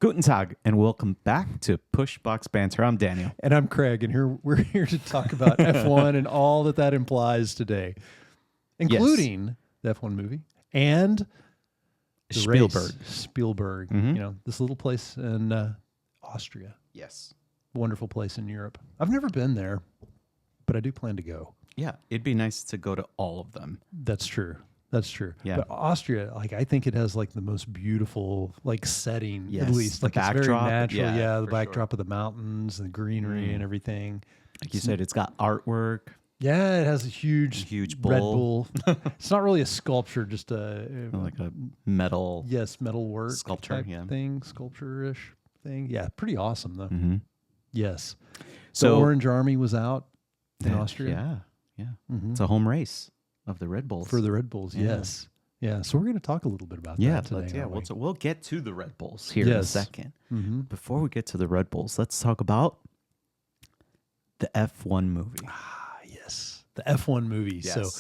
Guten Tag, and welcome back to Pushbox Banter. I'm Daniel. And I'm Craig, and we're here to talk about F1 and all that implies today, including the F1 movie and the Spielberg. Spielberg, this little place in Austria. Yes. Wonderful place in Europe. I've never been there, but I do plan to go. Yeah, it'd be nice to go to all of them. That's true. That's true. Yeah. But Austria, I think it has the most beautiful setting, Yes. at least. The It's very backdrop, natural. yeah, The for backdrop of the mountains and the greenery and everything. Like you said, it's got artwork. Yeah, it has a huge bull. Red Bull. It's not really a sculpture, just Like a metal. metal work Sculpture, type thing, sculpture-ish thing. Yeah, pretty awesome though. Mm-hmm. Yes. So the Orange Army was out in Austria. Yeah. Mm-hmm. It's a home race of the Red Bulls. For the Red Bulls, Yeah. yes. Yeah, so we're going to talk a little bit about that today. We'll get to the Red Bulls here in a second. Mm-hmm. Before we get to the Red Bulls, let's talk about the F1 movie. Yes, the F1 movie. Yes. So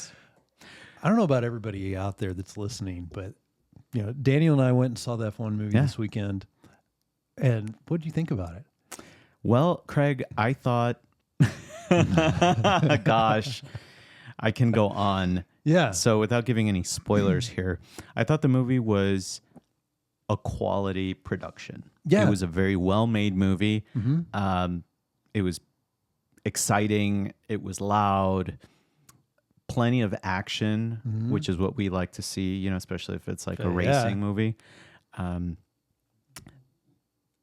I don't know about everybody out there that's listening, but Daniel and I went and saw the F1 movie this weekend. And what did you think about it? Well, Craig, I thought, gosh, I can go on. Yeah. So without giving any spoilers here, I thought the movie was a quality production. Yeah. It was a very well-made movie. Mm-hmm. It was exciting. It was loud. Plenty of action, which is what we like to see, especially if it's like a racing movie.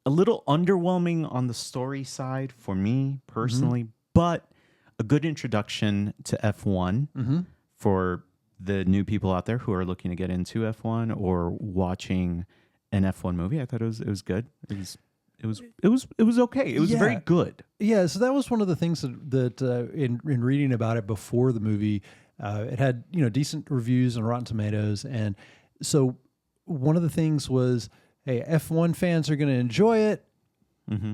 A little underwhelming on the story side for me personally, but a good introduction to F1 for the new people out there who are looking to get into F1 or watching an F1 movie. I thought it was good. It was okay. It was very good. Yeah, so that was one of the things that in reading about it before the movie, it had decent reviews on Rotten Tomatoes, and so one of the things was, hey, F1 fans are going to enjoy it,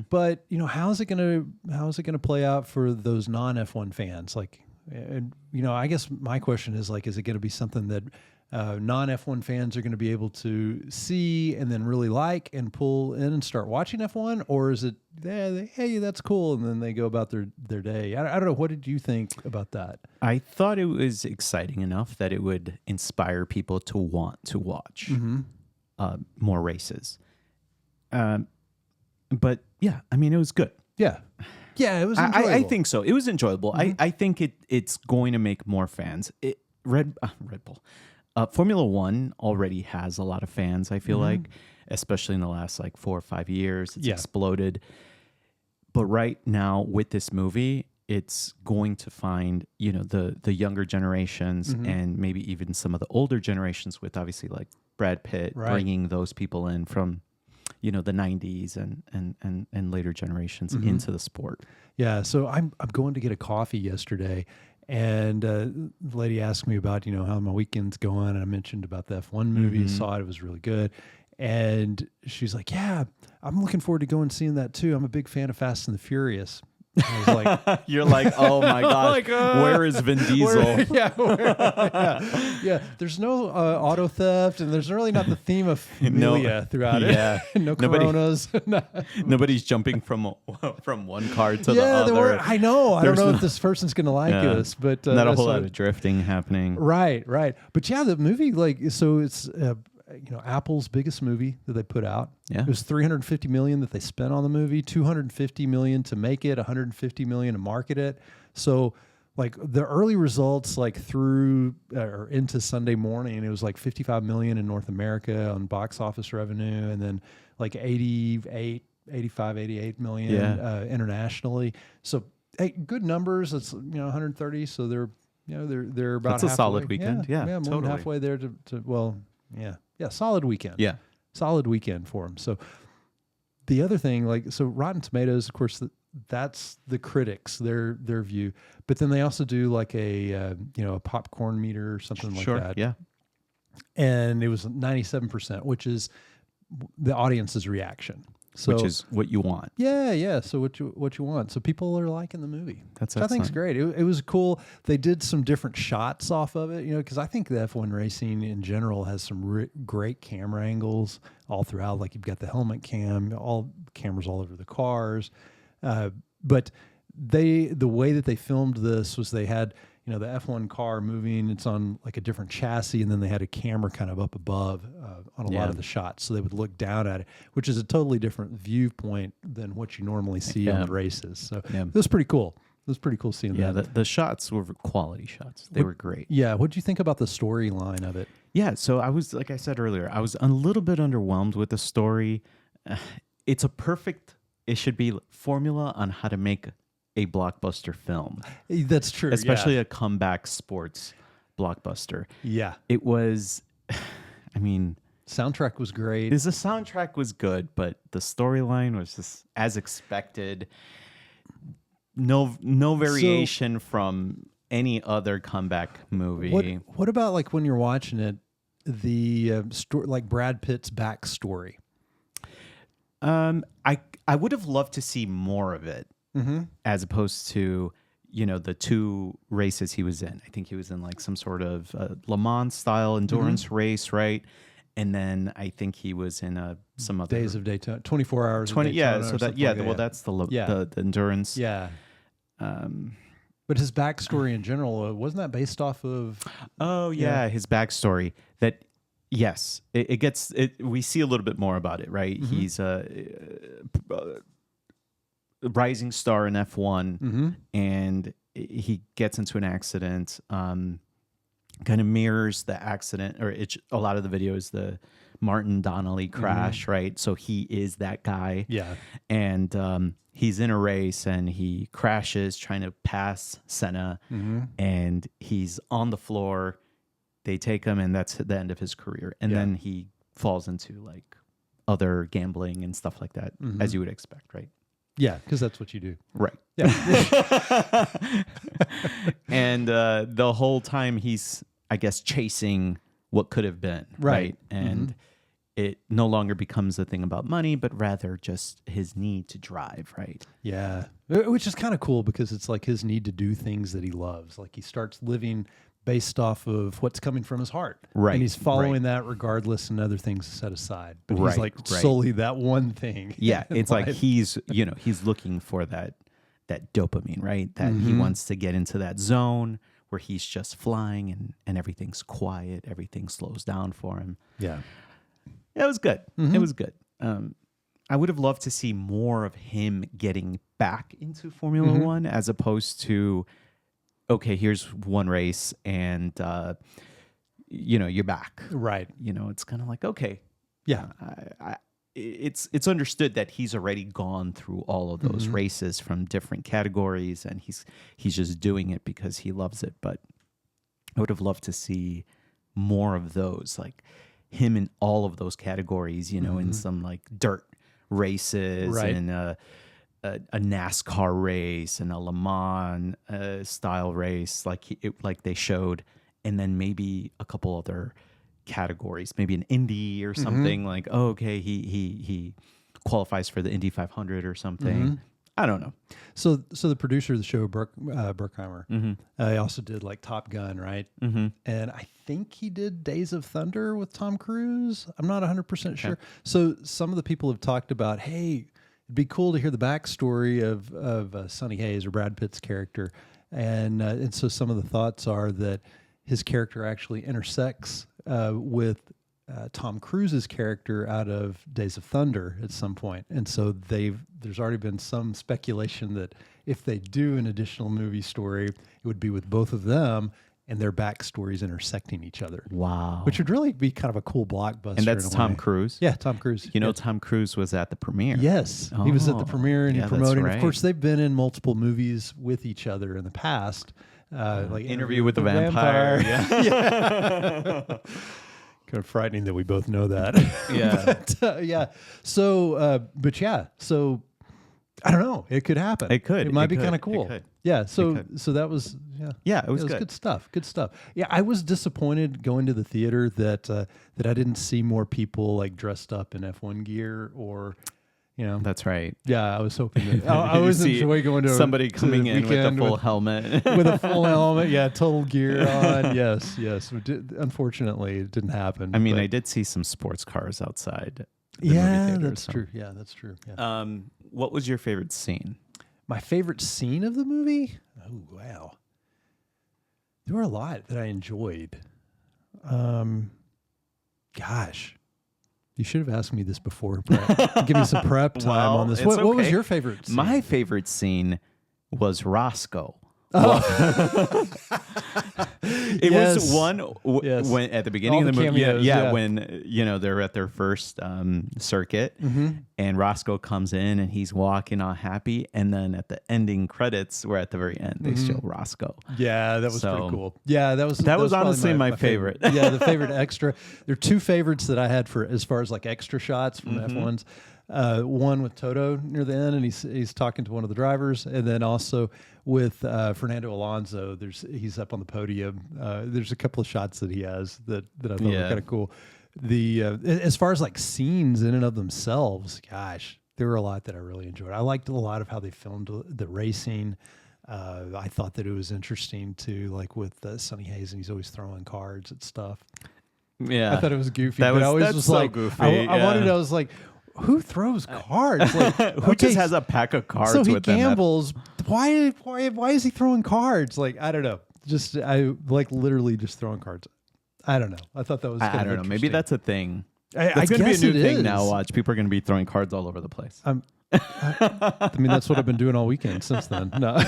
but how's it going to play out for those non F1 fans? I guess my question is is it going to be something that non F1 fans are going to be able to see and then really like and pull in and start watching F1, or is it hey, that's cool, and then they go about their day? I don't know. What did you think about that? I thought it was exciting enough that it would inspire people to want to watch more races. But yeah, I mean, it was good. Yeah, it was enjoyable. I think so. It was enjoyable. I think it's going to make more fans. Red Bull. Formula One already has a lot of fans, I feel like, especially in the last 4 or 5 years. It's exploded. But right now with this movie, it's going to find, the younger generations and maybe even some of the older generations with obviously Brad Pitt, bringing those people in from, the 90s and later generations into the sport. Yeah. So I'm going to get a coffee yesterday, and the lady asked me about, how my weekend's going, and I mentioned about the F1 movie, saw it was really good. And she's like, yeah, I'm looking forward to going and seeing that too. I'm a big fan of Fast and the Furious. I was like, you're like, oh my gosh, where is Vin Diesel? Yeah. There's no auto theft, and there's really not the theme of familia throughout it. Yeah, no Coronas. Nobody's jumping from one car to the other. I know. I don't know if this person's gonna like us, but not a whole lot of drifting happening. Right. But yeah, the movie, so it's. Apple's biggest movie that they put out. Yeah. It was $350 million that they spent on the movie, $250 million to make it, $150 million to market it. So the early results through or into Sunday morning, it was $55 million in North America on box office revenue, and then 88 million internationally. So good numbers. It's 130. So they're about That's a halfway. solid weekend. Yeah, more totally. than halfway there Yeah, solid weekend. Yeah. Solid weekend for them. So the other thing, Rotten Tomatoes, of course, that's the critics, their view. But then they also do a popcorn meter or something like that. Yeah. And it was 97%, which is the audience's reaction. So, which is what you want. yeah. So what you want? So people are liking the movie. That's I think it's excellent. great. It was cool. They did some different shots off of it, because I think the F1 racing in general has some great camera angles all throughout. Like you've got the helmet cam, all cameras all over the cars, but the way that they filmed this was they had the F1 car moving. It's on like a different chassis, and then they had a camera kind of up above on a lot of the shots, so they would look down at it, which is a totally different viewpoint than what you normally see on the races. So it was pretty cool. It was pretty cool seeing that. Yeah, the shots were quality shots. They were great. Yeah, what did you think about the storyline of it? Yeah, so I was, like I said earlier, I was a little bit underwhelmed with the story. It should be formula on how to make a blockbuster film. That's true. Especially a comeback sports blockbuster. Yeah. It was, I mean... Soundtrack was great. The soundtrack was good, but the storyline was just as expected. No variation from any other comeback movie. What about like when you're watching it, the like Brad Pitt's backstory? I would have loved to see more of it, as opposed to the two races he was in. I think he was in like some sort of Le Mans style endurance race, right? And then I think he was in some other Days of Daytona, 24 hours. 20, of Daytona, yeah. So that that's the endurance. Yeah. But his backstory in general, wasn't that based off of? Oh yeah, his backstory. That yes, it gets it. We see a little bit more about it, right? He's a rising star in F1, and he gets into an accident. Kind of mirrors the accident, or a lot of the video is the Martin Donnelly crash, right? So he is that guy. Yeah. And he's in a race and he crashes trying to pass Senna, and he's on the floor. They take him, and that's the end of his career. And then he falls into like other gambling and stuff like that, as you would expect, right? Yeah, because that's what you do. Right. Yeah. And the whole time he's, I guess, chasing what could have been. Right. And it no longer becomes a thing about money, but rather just his need to drive. Right. Yeah. Which is kind of cool because it's like his need to do things that he loves. Like he starts living based off of what's coming from his heart. Right. And he's following that regardless and other things set aside. But he's like solely that one thing. Yeah. It's like he's looking for that dopamine, right? That he wants to get into that zone where he's just flying and everything's quiet. Everything slows down for him. Yeah. It was good. It was good. I would have loved to see more of him getting back into Formula One as opposed to, okay, here's one race and, you're back. Right. It's kind of like, okay. Yeah. It's understood that he's already gone through all of those races from different categories, and he's just doing it because he loves it. But I would have loved to see more of those, like him in all of those categories, in some like dirt races and a NASCAR race and a Le Mans style race, like they showed, and then maybe a couple other categories, maybe an Indy or something. Like, oh, okay, he qualifies for the Indy 500 or something. I don't know. So the producer of the show, Bruckheimer, he also did like Top Gun, right? And I think he did Days of Thunder with Tom Cruise. I'm not 100% sure. So some of the people have talked about, hey, it'd be cool to hear the backstory of Sonny Hayes or Brad Pitt's character, and so some of the thoughts are that his character actually intersects with Tom Cruise's character out of Days of Thunder at some point. And so there's already been some speculation that if they do an additional movie story, it would be with both of them and their backstories intersecting each other. Wow. Which would really be kind of a cool blockbuster. And that's Tom Cruise? Yeah, Tom Cruise. Tom Cruise was at the premiere. Yes. He was at the premiere and he promoted. Right. Of course, they've been in multiple movies with each other in the past. Like Interview with the Vampire. Yeah. Kind of frightening that we both know that. Yeah. So, but yeah. So, I don't know. It could happen. It could. It might be kind of cool. It could. Yeah. So that was Yeah, it was good stuff. Good stuff. Yeah, I was disappointed going to the theater that I didn't see more people like dressed up in F1 gear or You know, That's right. yeah, I was hoping that I always enjoy going to somebody coming in with a full with, helmet. with a full helmet. Yeah, total gear on. Yes. Unfortunately, it didn't happen. I mean, I did see some sports cars outside. Yeah, movie theater, that's true. Yeah, that's true. Yeah. What was your favorite scene? My favorite scene of the movie? Oh, wow. There were a lot that I enjoyed. Gosh. You should have asked me this before. Give me some prep time on this. What was your favorite scene? My favorite scene was Roscoe. It was one when at the beginning of the movie, cameos, when they're at their first circuit, and Roscoe comes in and he's walking all happy, and then at the ending credits, where at the very end they show Roscoe. Yeah, that was pretty cool. Yeah, that was honestly my favorite. Yeah, the favorite extra. There are two favorites that I had for as far as like extra shots from F1s. One with Toto near the end, and he's talking to one of the drivers, and then also with Fernando Alonso. He's up on the podium. There's a couple of shots that he has that I thought were kind of cool. As far as like scenes in and of themselves, gosh, there were a lot that I really enjoyed. I liked a lot of how they filmed the racing. I thought that it was interesting too, like with Sonny Hayes, and he's always throwing cards at stuff. Yeah, I thought it was goofy. But I always was so like, goofy. I was like, who throws cards? Like, who just has a pack of cards? So he with them gambles. Why is he throwing cards? Like, I don't know. I like literally just throwing cards. I don't know. I thought that was. I don't know. Maybe that's a thing. It's going to be a new thing now. Watch, people are going to be throwing cards all over the place. I mean, that's what I've been doing all weekend since then. No.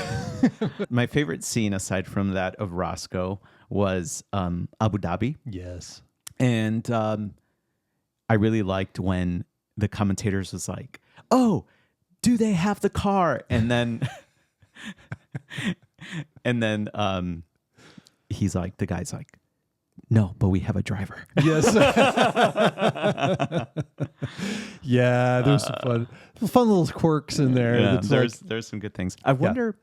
My favorite scene, aside from that of Roscoe, was Abu Dhabi. Yes. And I really liked when the commentators was like, "Oh, do they have the car?" And then, he's like, the guy's like, "No, but we have a driver." Yes. Yeah, there's some fun little quirks in there. Yeah, there's some good things. I wonder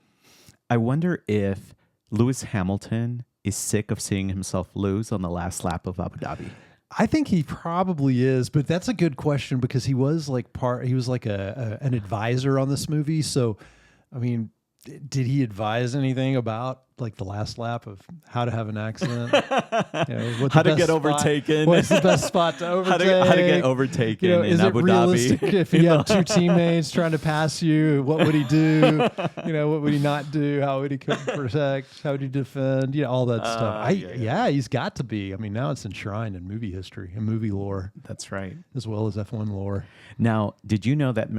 if Lewis Hamilton is sick of seeing himself lose on the last lap of Abu Dhabi. I think he probably is, but that's a good question because he was like an advisor on this movie. So, I mean, did he advise anything about like the last lap of how to have an accident? How to get overtaken? What's the best spot to overtake? How to get overtaken in Abu Dhabi? Realistic if he had two teammates trying to pass you? What would he do? What would he not do? How would he protect? How would he defend? All that stuff. He's got to be. I mean, now it's enshrined in movie history and movie lore. That's right, as well as F1 lore. Now, did you know that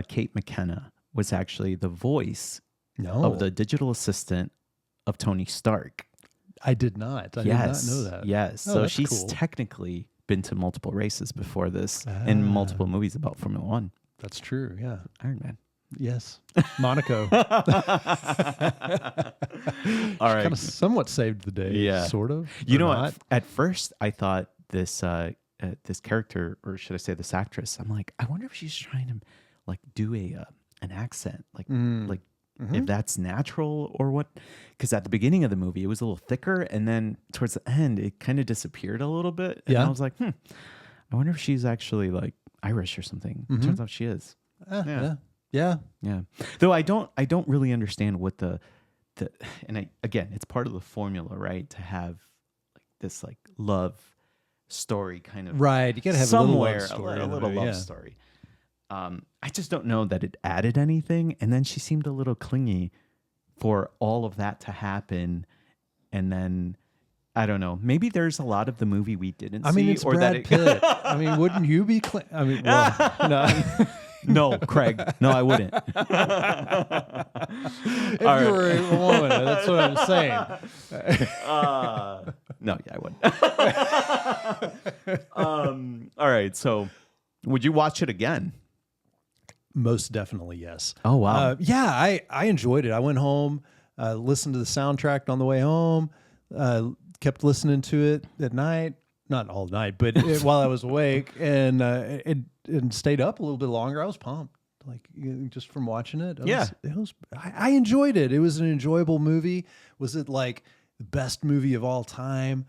Kate McKenna was actually the voice of the digital assistant of Tony Stark? I did not. I did not know that. Yes. So she's technically been to multiple races before this and multiple movies about Formula One. That's true. Yeah. Iron Man. Yes. Monaco. All right. Kind of somewhat saved the day. Yeah. Sort of. At first I thought this character, or should I say this actress, I'm like, I wonder if she's trying to like do an accent, like if that's natural or what. Because at the beginning of the movie, it was a little thicker. And then towards the end, it kind of disappeared a little bit. And I was like, I wonder if she's actually like Irish or something. Turns out she is. Yeah. Though I don't really understand what and again, it's part of the formula, right? To have like this like love story kind of. Right. You got to have somewhere, a little love story. I just don't know that it added anything. And then she seemed a little clingy for all of that to happen. And then, I don't know, maybe there's a lot of the movie we didn't see. I mean, it's Brad Pitt. I mean, wouldn't you be no. No, Craig. No, I wouldn't. If you were a woman, that's what I'm saying. No, yeah, I wouldn't. All right, so would you watch it again? Most definitely, yes. Oh, wow. I enjoyed it. I went home, listened to the soundtrack on the way home, kept listening to it at night. Not all night, but while I was awake, and stayed up a little bit longer. I was pumped, like just from watching it. I enjoyed it. It was an enjoyable movie. Was it like the best movie of all time?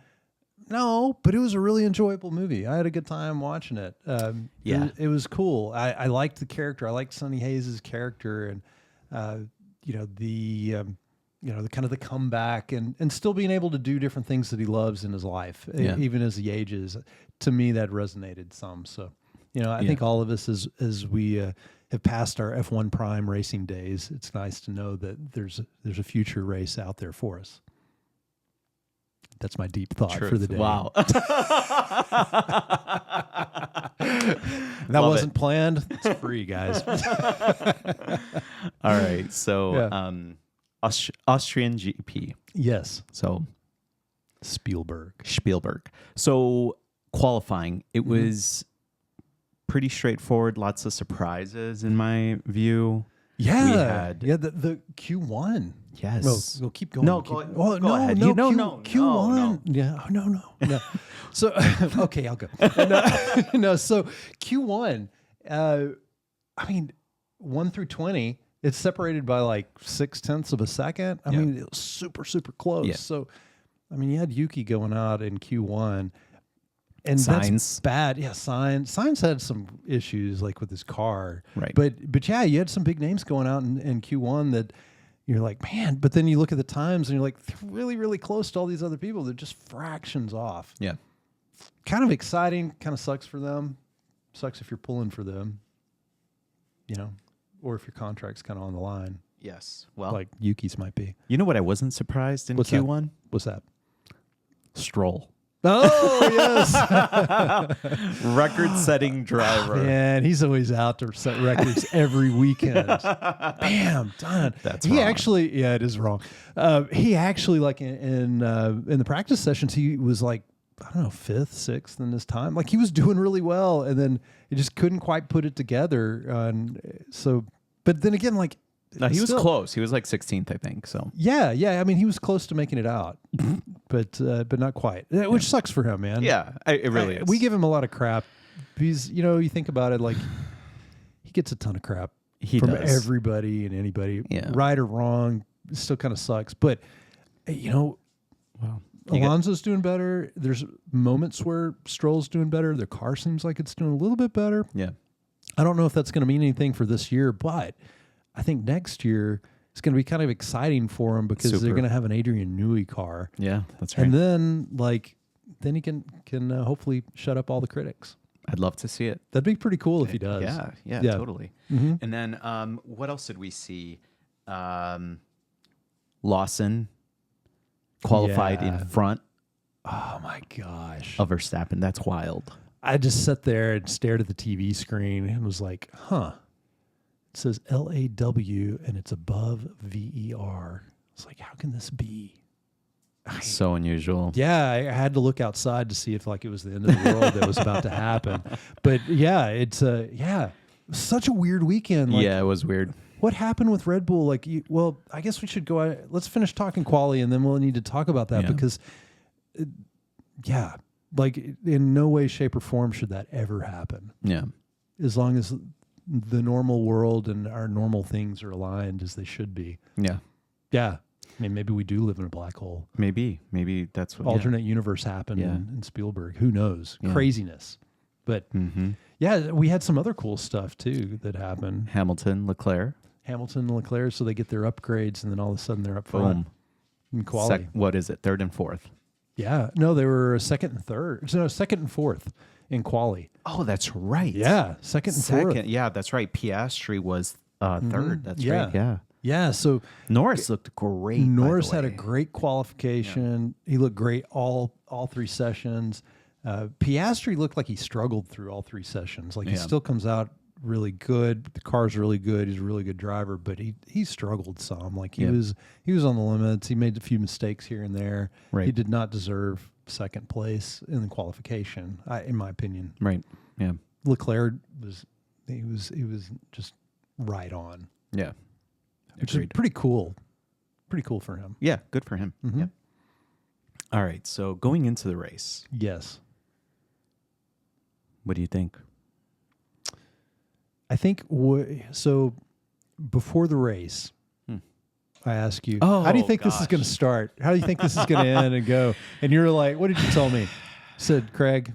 No, but it was a really enjoyable movie. I had a good time watching it. It was cool. I liked the character. I liked Sonny Hayes' character, and the kind of the comeback and still being able to do different things that he loves in his life, even as he ages. To me, that resonated some. So, I think all of us, as we have passed our F1 Prime racing days, it's nice to know that there's a future race out there for us. That's my deep thought for the day. Wow. That wasn't planned. It's free, guys. All right. So, Austrian GP. Yes. So, Spielberg. So, qualifying, it was pretty straightforward. Lots of surprises in my view. Yeah. We had the Q1. Yes. We'll keep going. No, go ahead. Q1. Yeah. No. So, okay, I'll go. So Q1, 1 through 20, it's separated by like 0.6 of a second. I mean, it was super, super close. Yeah. So, you had Yuki going out in Q1. And Sainz. That's bad. Yeah, Sainz had some issues like with his car. Right. But yeah, you had some big names going out in Q1 that you're like, man, but then you look at the times and you're like, they're really, really close to all these other people. They're just fractions off. Yeah. Kind of exciting, kind of sucks for them. Sucks if you're pulling for them, or if your contract's kind of on the line. Yes. Well, like Yuki's might be. You know what I wasn't surprised in Q1? What's that? Stroll. Oh, yes. Record-setting driver. Man, he's always out to set records every weekend. Bam, done. That's wrong. Actually, it is wrong. He actually, like in the practice sessions, he was like, I don't know, 5th, 6th in his time. Like he was doing really well, and then he just couldn't quite put it together. But then again, like, no, he was close. He was like 16th, I think. So yeah. He was close to making it out, but not quite. Which sucks for him, man. Yeah, it really is. We give him a lot of crap. He's, you think about it, like he gets a ton of crap from everybody and anybody, right or wrong. It still kind of sucks, but Alonso's doing better. There's moments where Stroll's doing better. Their car seems like it's doing a little bit better. Yeah, I don't know if that's going to mean anything for this year, but I think next year it's going to be kind of exciting for them because they're going to have an Adrian Newey car. Yeah, that's right. And then he can hopefully shut up all the critics. I'd love to see it. That'd be pretty cool if he does. Yeah, totally. Mm-hmm. And then what else did we see? Lawson qualified in front. Oh my gosh. Of Verstappen. That's wild. I just sat there and stared at the TV screen and was like, huh. It says LAW and it's above VER. It's like, how can this be? So unusual. Yeah, I had to look outside to see if like it was the end of the world that was about to happen. But yeah, it's such a weird weekend. Like, yeah, it was weird. What happened with Red Bull? Like, I guess we should go. Let's finish talking quali, and then we'll need to talk about that because, like in no way, shape, or form should that ever happen. Yeah, as long as the normal world and our normal things are aligned as they should be. Yeah. I mean, maybe we do live in a black hole. Maybe that's what alternate universe happened in Spielberg. Who knows? Yeah. Craziness. But we had some other cool stuff too that happened. Hamilton, Leclerc, so they get their upgrades, and then all of a sudden they're up front in quality. What is it? 3rd and 4th? Yeah, no, they were 2nd and 3rd. No, 2nd and 4th in quali. Oh, that's right. Yeah, 2nd and 4th. Yeah, that's right. Piastri was 3rd. That's right. Yeah. Yeah, so Norris looked great. Norris had a great qualification. Yeah. He looked great all 3 sessions. Piastri looked like he struggled through all 3 sessions. Like he still comes out really good. The car's really good. He's a really good driver, but he struggled some. Like he was on the limits. He made a few mistakes here and there. Right. He did not deserve 2nd place in the qualification, in my opinion. Right. Yeah. Leclerc was just right on. Yeah. Which is pretty cool. Pretty cool for him. Yeah, good for him. Mm-hmm. Yeah. All right, so going into the race. Yes. What do you think? I think so before the race, I ask you, Oh, how do you think this is going to start? How do you think this is going to end and go? And you're like, what did you tell me? I said, Craig,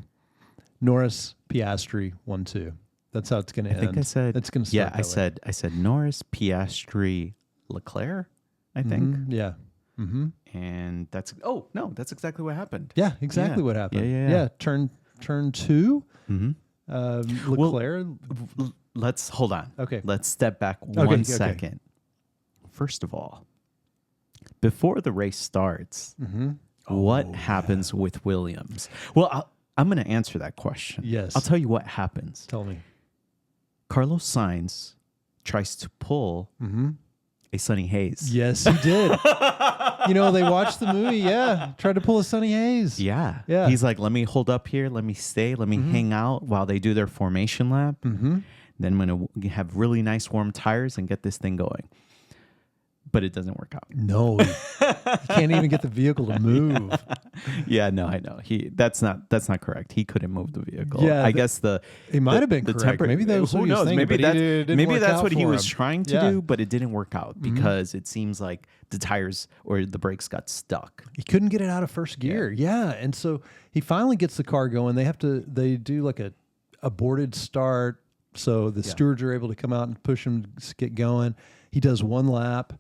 Norris, Piastri, 1-2. That's how it's going to end. I think I said, it's going to start. Yeah, I said Norris, Piastri, Leclerc, I think. Yeah. Mm-hmm. And that's exactly what happened. Yeah, exactly what happened. Yeah. Turn 2. Leclerc. Let's hold on. Okay. Let's step back one second. First of all, before the race starts, what happens with Williams? Well, I'm going to answer that question. Yes. I'll tell you what happens. Tell me. Carlos Sainz tries to pull a Sonny Hayes. Yes, he did. They watched the movie. Yeah. Tried to pull a Sonny Hayes. Yeah. Yeah. He's like, let me hold up here. Let me stay. Let me hang out while they do their formation lap. Then I'm going to have really nice warm tires and get this thing going. But it doesn't work out. No. He can't even get the vehicle to move. Yeah, no, I know. That's not correct. He couldn't move the vehicle. Yeah, I guess he might have been correct. Maybe that was who what he was knows? thinking, Maybe that's what he was him. trying to do, but it didn't work out because it seems like the tires or the brakes got stuck. He couldn't get it out of first gear. Yeah. And so he finally gets the car going. They do like a aborted start. So the stewards are able to come out and push him to get going. He does one lap.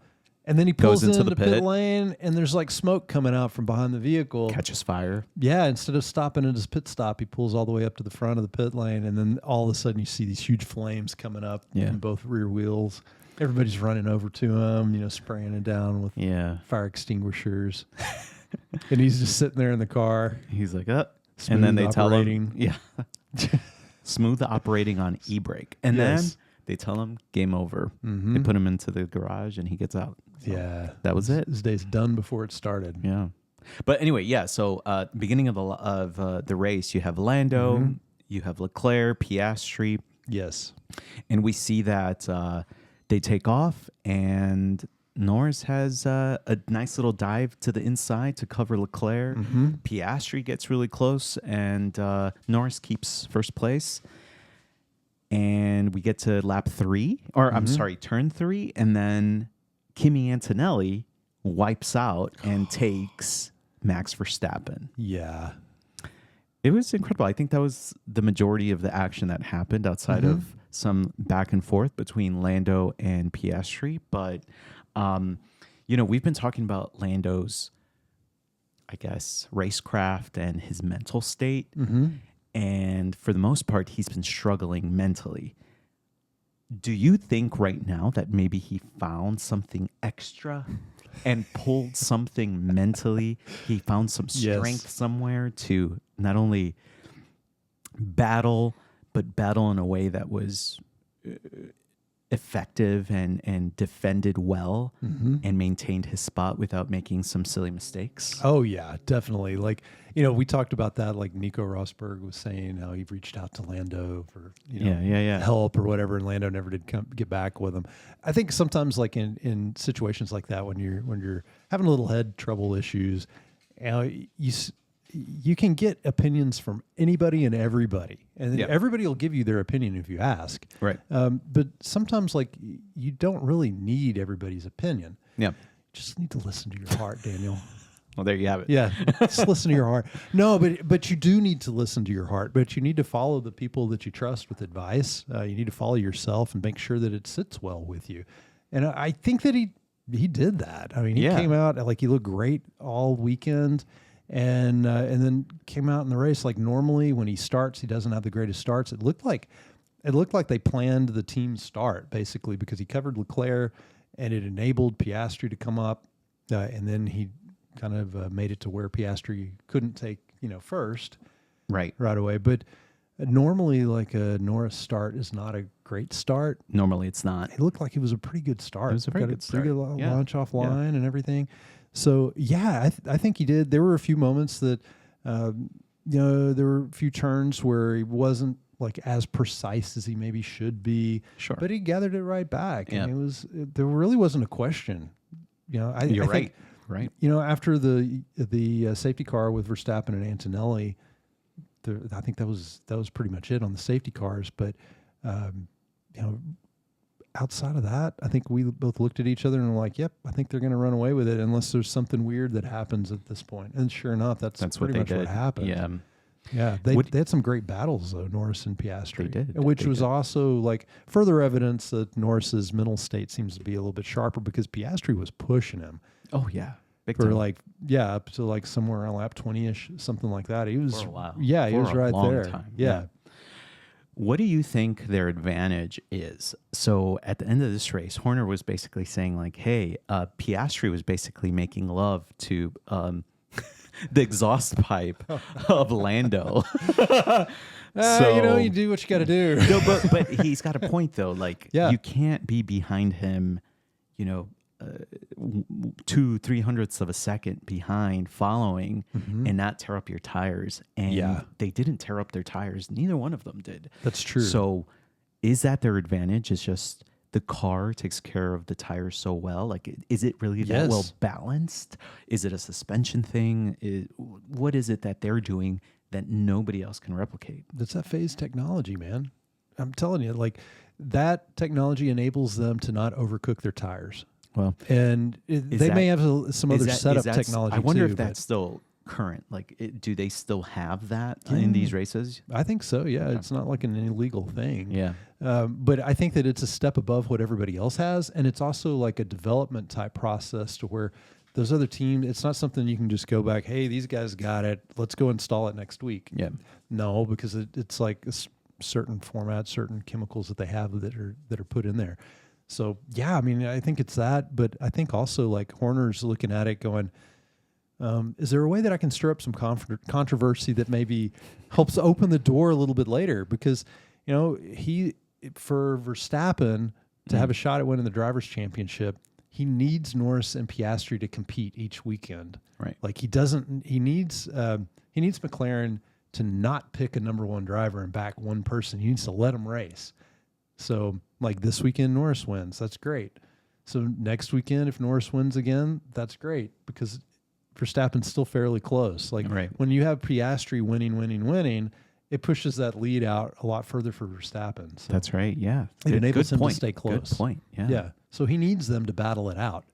And then he pulls into the pit lane, and there's like smoke coming out from behind the vehicle. Catches fire. Yeah, instead of stopping at his pit stop, he pulls all the way up to the front of the pit lane, and then all of a sudden you see these huge flames coming up from both rear wheels. Everybody's running over to him, spraying it down with fire extinguishers. And he's just sitting there in the car. He's like, and then they tell him, smooth operating on e-brake. And then they tell him game over. They put him into the garage and he gets out. So that was it. His day's done before it started. Yeah, but anyway, So beginning of the race, you have Lando, you have Leclerc, Piastri. Yes, and we see that they take off, and Norris has a nice little dive to the inside to cover Leclerc. Piastri gets really close, and Norris keeps first place. And we get to lap 3, or I'm sorry, turn 3, and then Kimi Antonelli wipes out and takes Max Verstappen. Yeah. It was incredible. I think that was the majority of the action that happened outside of some back and forth between Lando and Piastri. But, we've been talking about Lando's, I guess, racecraft and his mental state. And for the most part, he's been struggling mentally. Do you think right now that maybe he found something extra and pulled something mentally? He found some strength somewhere to not only battle, but battle in a way that was effective and defended well and maintained his spot without making some silly mistakes? Oh, yeah, definitely. Like, we talked about that, like Nico Rosberg was saying how he reached out to Lando for help or whatever, and Lando never did get back with him. I think sometimes, like in situations like that, when you're having a little head trouble issues, you can get opinions from anybody and everybody, and everybody will give you their opinion if you ask. Right. But sometimes, like, you don't really need everybody's opinion. Yeah. You just need to listen to your heart, Daniel. Well, there you have it. Yeah, just listen to your heart. No, but you do need to listen to your heart. But you need to follow the people that you trust with advice. You need to follow yourself and make sure that it sits well with you. And I think that he did that. I mean, he came out like he looked great all weekend, and then came out in the race like normally. When he starts, he doesn't have the greatest starts. It looked like they planned the team start basically because he covered Leclerc, and it enabled Piastri to come up, and then he kind of made it to where Piastri couldn't take, first right away. But normally, like a Norris start is not a great start. Normally, it's not. It looked like it was a pretty good start. It was a pretty good start. Pretty good launch off line and everything. So, I think he did. There were a few moments that, there were a few turns where he wasn't like as precise as he maybe should be. Sure. But he gathered it right back. And there really wasn't a question. You're I right. Think, right. After the safety car with Verstappen and Antonelli, I think that was pretty much it on the safety cars. But out outside of that, I think we both looked at each other and were like, "Yep, I think they're going to run away with it unless there's something weird that happens at this point." And sure enough, that's pretty much what happened. Yeah. Yeah, they had some great battles though, Norris and Piastri. They did, which was also like further evidence that Norris's mental state seems to be a little bit sharper because Piastri was pushing him. Oh yeah, big for time. up to like somewhere around lap 20ish, something like that. He was For a while. Yeah, he For was a right long there. time. Yeah. What do you think their advantage is? So at the end of this race, Horner was basically saying like, "Hey, Piastri was basically making love to." The exhaust pipe of Lando. So, you do what you got to do. No, but he's got a point though. Like, you can't be behind him, 2/300ths of a second behind following and not tear up your tires. And they didn't tear up their tires. Neither one of them did. That's true. So is that their advantage? It's just the car takes care of the tires so well. Like, is it really that well balanced? Is it a suspension thing? What is it that they're doing that nobody else can replicate? That's that phase technology, man. I'm telling you, like that technology enables them to not overcook their tires. Well, and they may have some other setup technology. I wonder too, if that's still current. Like, do they still have that in these races? I think so. Yeah, it's not like an illegal thing. Yeah. But I think that it's a step above what everybody else has, and it's also like a development type process to where those other teams, it's not something you can just go back, hey, these guys got it, let's go install it next week. Yeah. No, because it's like a certain format, certain chemicals that they have that are put in there. So, yeah, I mean, I think it's that, but I think also like Horner's looking at it going, is there a way that I can stir up some controversy that maybe helps open the door a little bit later? Because, for Verstappen to have a shot at winning the Drivers' Championship, he needs Norris and Piastri to compete each weekend. Right. Like he needs McLaren to not pick a number one driver and back one person. He needs to let them race. So like this weekend, Norris wins. That's great. So next weekend, if Norris wins again, that's great because Verstappen's still fairly close. Like when you have Piastri winning, it pushes that lead out a lot further for Verstappen. So that's right. Yeah. It enables him to stay close. Good point. Yeah. Yeah. So he needs them to battle it out.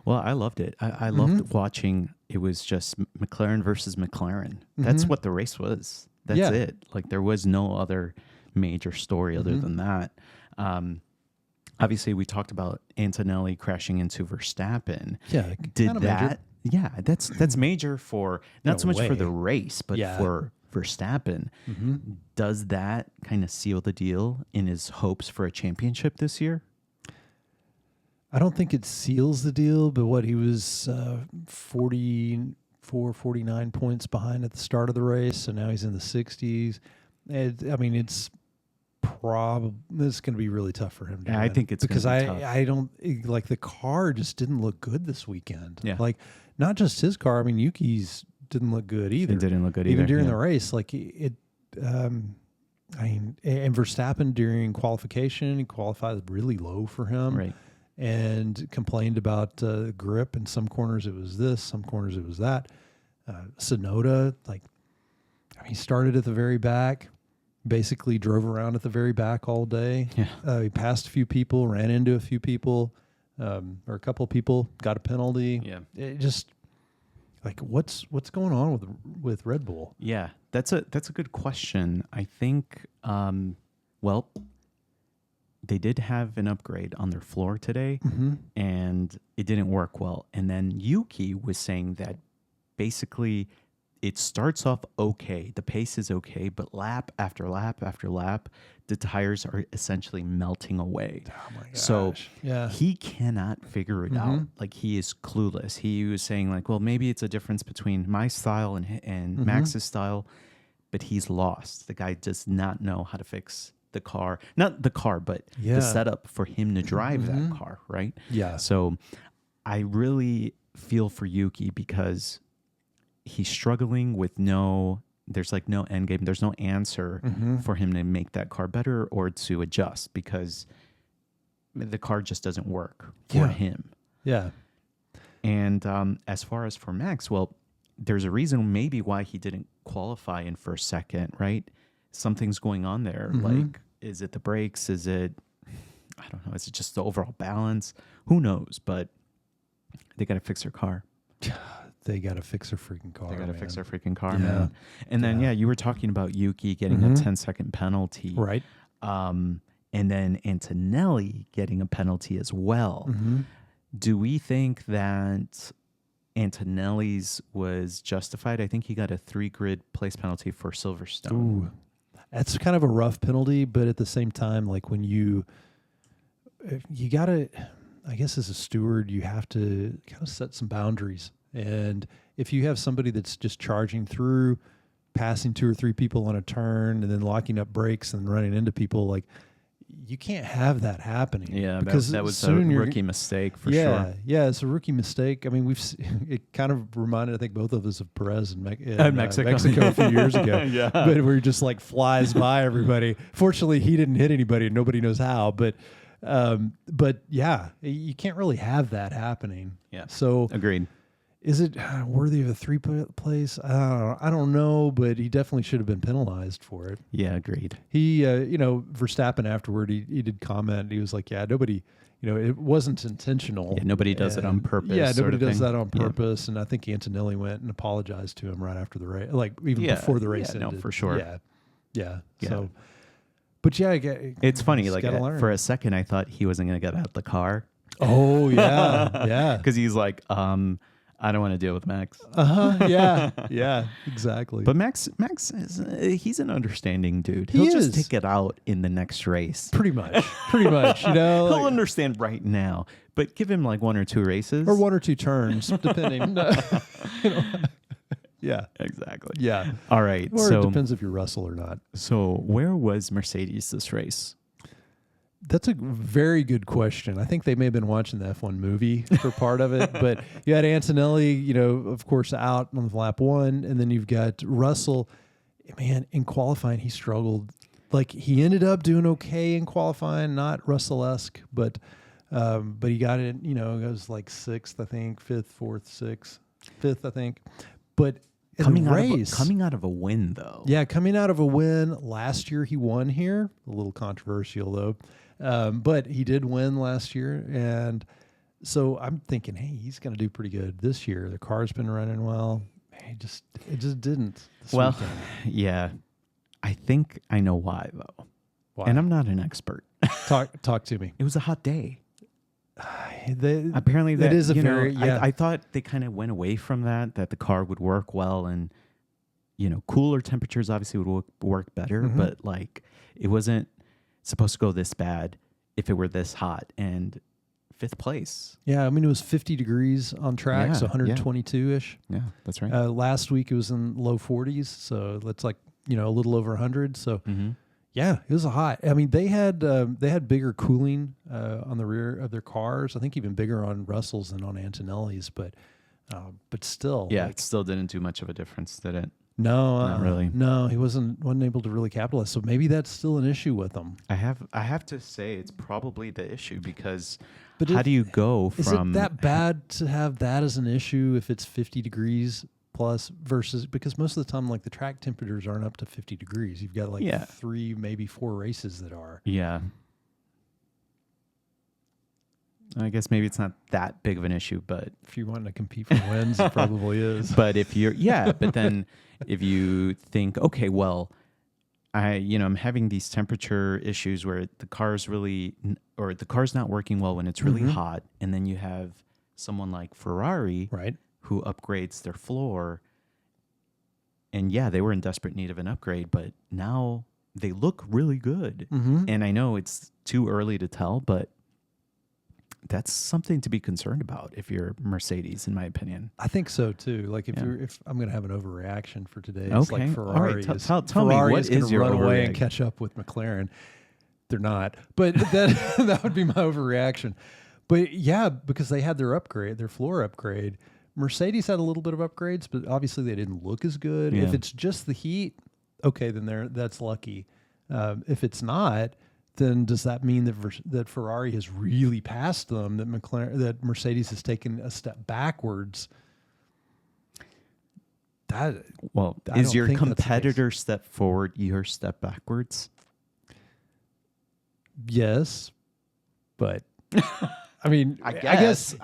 Well, I loved it. I loved watching. It was just McLaren versus McLaren. That's what the race was. That's it. Like there was no other major story other than that. Obviously, we talked about Antonelli crashing into Verstappen. Yeah. Did that? Major. Yeah, that's major for not so much for the race, but for Verstappen. Does that kind of seal the deal in his hopes for a championship this year? I don't think it seals the deal, but he was 49 points behind at the start of the race, so now he's in the 60s. It's going to be really tough for him. I think it's because gonna be tough. I don't like the car just didn't look good this weekend. Yeah. Like not just his car. I mean, Yuki's didn't look good either. It didn't look good even either. during the race. Like and Verstappen during qualification, he qualified really low for him. Right. And complained about grip. In some corners it was this, some corners it was that. Sonoda, he started at the very back, basically drove around at the very back all day. Yeah. He passed a few people, ran into a few people, or a couple of people, got a penalty. Yeah. It just what's going on with Red Bull? Yeah, that's a good question. I think they did have an upgrade on their floor today, and it didn't work well. And then Yuki was saying that basically it starts off okay, the pace is okay, but lap after lap after lap, the tires are essentially melting away. Oh my gosh. So he cannot figure it out. Like he is clueless. He was saying like, well, maybe it's a difference between my style and Max's style, but he's lost. The guy does not know how to fix the car, not the car, but the setup for him to drive that car, right? Yeah. So I really feel for Yuki because he's struggling with there's no end game. There's no answer for him to make that car better or to adjust because the car just doesn't work for him. Yeah. And as far as for Max, well, there's a reason maybe why he didn't qualify in first, second, right? Something's going on there. Like, is it the brakes? Is it, I don't know. Is it just the overall balance? Who knows? But they got to fix their car. They got to fix their freaking car. They got to fix their freaking car, Yeah. man. And then, you were talking about Yuki getting a 10-second penalty. Right. And then Antonelli getting a penalty as well. Mm-hmm. Do we think that Antonelli's was justified? I think he got a 3-grid place penalty for Silverstone. Ooh, that's kind of a rough penalty, but at the same time, like when you gotta, I guess as a steward, you have to kind of set some boundaries. And if you have somebody that's just charging through, passing 2 or 3 people on a turn, and then locking up brakes and running into people, like you can't have that happening. Yeah, because that was a rookie mistake for sure. Yeah, it's a rookie mistake. I mean, it kind of reminded, I think, both of us of Perez in Mexico a few years ago. Yeah. But where he just like flies by everybody. Fortunately, he didn't hit anybody, and nobody knows how. But yeah, you can't really have that happening. Yeah. So Agreed. is it worthy of a 3 place? I don't know, but he definitely should have been penalized for it. Yeah, agreed. He, Verstappen afterward, he did comment. He was like, yeah, nobody, it wasn't intentional. Yeah, nobody does it on purpose. Yeah, nobody does thing. that on purpose. Yeah. And I think Antonelli went and apologized to him right after the race, like even before the race ended. No, for sure. Yeah. So, but yeah, it's funny. Like for a second, I thought he wasn't going to get out of the car. Oh yeah, yeah. Because he's like, I don't want to deal with Max. Yeah, exactly. But Max is he's an understanding dude. He'll just take it out in the next race. Pretty much. He'll understand right now. But give him like 1 or 2 races. Or 1 or 2 turns, depending. Yeah. Exactly. Yeah. All right. Or it depends if you're Russell or not. So where was Mercedes this race? That's a very good question. I think they may have been watching the F1 movie for part of it, but you had Antonelli, of course, out on lap 1, and then you've got Russell. Man, in qualifying, he struggled. Like he ended up doing okay in qualifying, not Russell-esque, but he got it. It was like 6th, I think, 5th, 4th, 6th, 5th, I think. But coming out of a win, though. Yeah, coming out of a win. Last year he won here. A little controversial, though. But he did win last year, and so I'm thinking, hey, he's going to do pretty good this year. The car's been running well. It just didn't. Well, yeah, I think I know why though. Why? And I'm not an expert. Talk to me. It was a hot day. Apparently, that is a very. Yeah. I thought they kind of went away from that the car would work well, and cooler temperatures obviously would work better, but like it wasn't supposed to go this bad if it were this hot. And 5th place. Yeah, I mean it was 50 degrees on track, so 122-ish. Yeah, that's right. Last week it was in low 40s, so that's like a little over 100. So yeah, it was hot. I mean they had bigger cooling on the rear of their cars. I think even bigger on Russell's than on Antonelli's, but still, it still didn't do much of a difference, did it? No, not really. No, he wasn't able to really capitalize. So maybe that's still an issue with him. I have to say it's probably the issue because how do you go from... Is it that bad to have that as an issue if it's 50 degrees plus versus... Because most of the time, like the track temperatures aren't up to 50 degrees. You've got like 3, maybe 4 races that are. Yeah. I guess maybe it's not that big of an issue, but... If you're wanting to compete for wins, it probably is. But if you're... Yeah, but then... If you think, okay, well, I'm having these temperature issues where the car's not working well when it's really hot, and then you have someone like Ferrari, right, who upgrades their floor, and they were in desperate need of an upgrade, but now they look really good. And I know it's too early to tell, but that's something to be concerned about if you're Mercedes, in my opinion. I think so too. Like if I'm going to have an overreaction for today, it's like Ferrari. All right. Tell Ferrari me, what is your run overreaction? away and catch up with McLaren? They're not, but that would be my overreaction. But yeah, because they had their floor upgrade. Mercedes had a little bit of upgrades, but obviously they didn't look as good. Yeah. If it's just the heat, okay, then that's lucky. If it's not, then does that mean that Ferrari has really passed them? That Mercedes has taken a step backwards? Is your competitor step forward your step backwards? Yes. but I mean, I guess.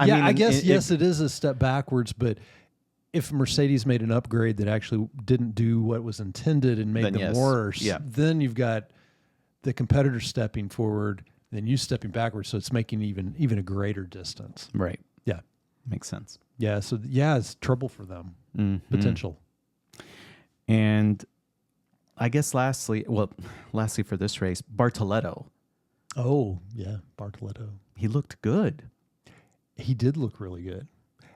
Yes, it is a step backwards, but if Mercedes made an upgrade that actually didn't do what was intended and made them worse, then you've got the competitor stepping forward, then you stepping backwards, so it's making even a greater distance. Right. Yeah. Makes sense. Yeah, so it's trouble for them. Potential. And I guess lastly for this race, Bartoletto. Oh, yeah, Bartoletto. He looked good. He did look really good.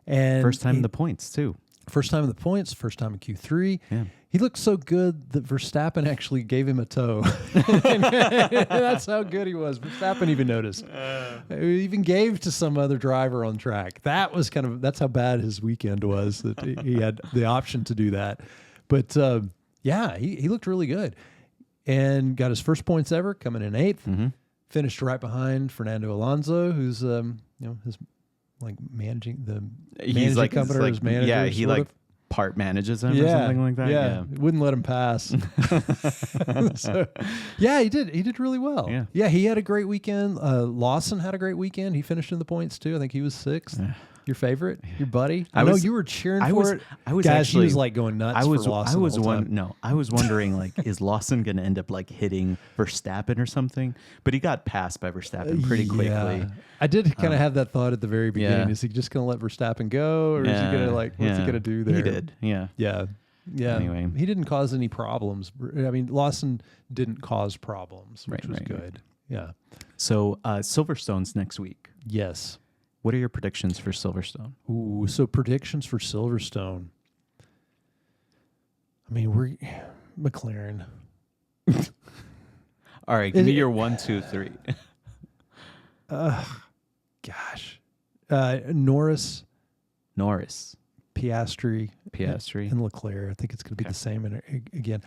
And first time in the points, too. First time in the points, first time in Q3. Yeah. He looked so good that Verstappen actually gave him a tow. That's how good he was. Verstappen even noticed. He even gave to some other driver on track. That's how bad his weekend was, that he had the option to do that. But he looked really good and got his first points ever, coming in 8th. Mm-hmm. Finished right behind Fernando Alonso, who's his managing the managing company or his manager. Yeah, he part manages him or something like that. Yeah. Wouldn't let him pass. So, he did really well. Yeah, he had a great weekend. Lawson had a great weekend. He finished in the points too. I think he was 6th. Your favorite, your buddy. I know you were cheering for it. I was Guys, actually, he was like going nuts for Lawson. I was wondering is Lawson going to end up like hitting Verstappen or something? But he got passed by Verstappen pretty quickly. I did kind of have that thought at the very beginning. Is he just going to let Verstappen go, or is he going to what's he going to do there? He did. Yeah. Anyway, he didn't cause any problems. I mean, Lawson didn't cause problems, which was good. Yeah. So Silverstone's next week. Yes. What are your predictions for Silverstone? Ooh, so predictions for Silverstone. I mean, we're McLaren. All right, give me your 1, 2, 3. Gosh. Norris, Piastri, and Leclerc. I think it's going to be the same again.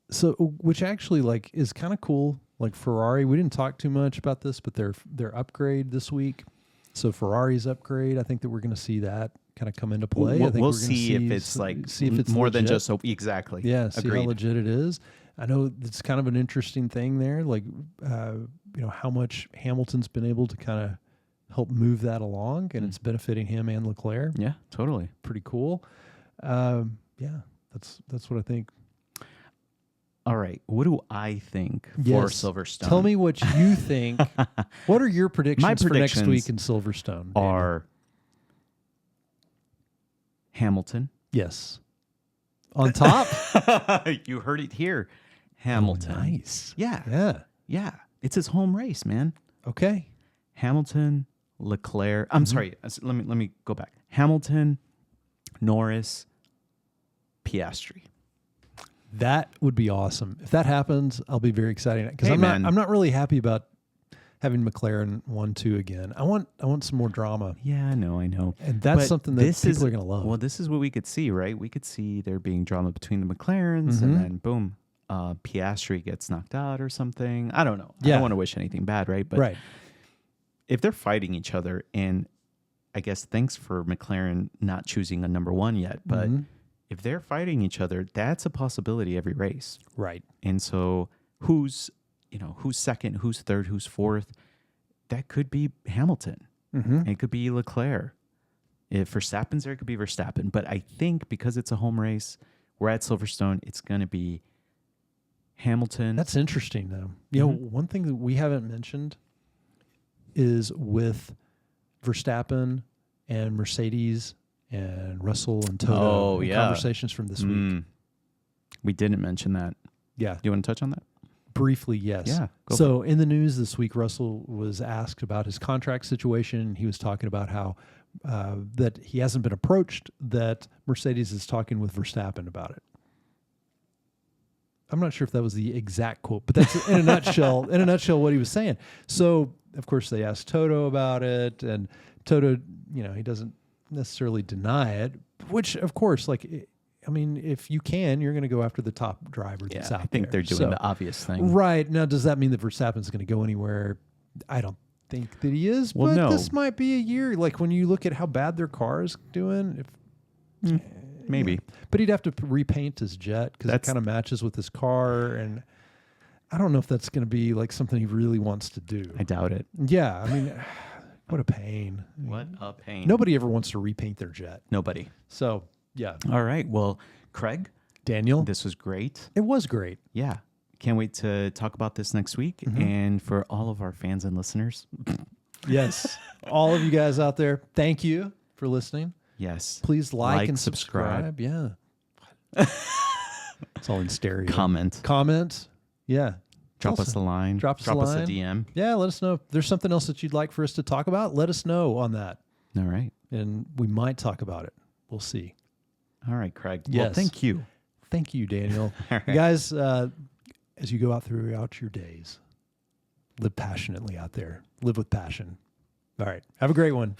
So, which actually is kind of cool. Like Ferrari, we didn't talk too much about this, but their upgrade this week. So Ferrari's upgrade, I think that we're going to see that kind of come into play. I think we'll see if it's more legit. than just exactly. Yeah, see how legit it is. I know it's kind of an interesting thing there, how much Hamilton's been able to kind of help move that along, and it's benefiting him and Leclerc. Yeah, totally. Pretty cool. That's what I think. All right. What do I think for Silverstone? Tell me what you think. What are your predictions for next week in Silverstone? Are Hamilton. Yes. On top? You heard it here. Hamilton. Oh, nice. Yeah. It's his home race, man. Okay. Hamilton, Leclerc. I'm sorry. Let me go back. Hamilton, Norris, Piastri. That would be awesome. If that happens, I'll be very excited because I'm not really happy about having McLaren 1-2 again. I want some more drama. Yeah, I know. And that's something that people are going to love. Well, this is what we could see, right? We could see there being drama between the McLarens, and then boom, Piastri gets knocked out or something. I don't know. I don't want to wish anything bad, right? But if they're fighting each other, and I guess thanks for McLaren not choosing a number 1 yet, but if they're fighting each other, that's a possibility every race. Right. And so who's second, who's third, who's fourth, that could be Hamilton. It could be Leclerc. If Verstappen's there, it could be Verstappen. But I think because it's a home race, we're at Silverstone, it's going to be Hamilton. That's interesting, though. You know, one thing that we haven't mentioned is with Verstappen and Mercedes and Russell and Toto conversations from this week. We didn't mention that. Yeah. Do you want to touch on that? Briefly, yes. Yeah. So in the news this week, Russell was asked about his contract situation. He was talking about how that he hasn't been approached, that Mercedes is talking with Verstappen about it. I'm not sure if that was the exact quote, but that's in a nutshell. What he was saying. So of course they asked Toto about it, and Toto, he doesn't necessarily deny it. Which of course, if you can, you're going to go after the top driver that's out there. I think they're doing the obvious thing. Right. Now, does that mean that Verstappen's going to go anywhere? I don't think that he is, but this might be a year. Like when you look at how bad their car is doing, maybe. But he'd have to repaint his jet because it kind of matches with his car. And I don't know if that's going to be like something he really wants to do. I doubt it. Yeah, I mean, what a pain. What a pain. Nobody ever wants to repaint their jet. Nobody. So, yeah. All right. Well, Craig, Daniel, this was great. it was great. Yeah. Can't wait to talk about this next week. And for all of our fans and listeners, Yes. All of you guys out there, thank you for listening. yes. Please like and subscribe. Yeah. It's all in stereo. Comment. Yeah. Drop us a line. Drop us a DM. Yeah, let us know if there's something else that you'd like for us to talk about. Let us know on that. All right. And we might talk about it. We'll see. All right, Craig. Yes. Well, thank you. Thank you, Daniel. All right. You guys, as you go out throughout your days, live passionately out there. Live with passion. All right. Have a great one.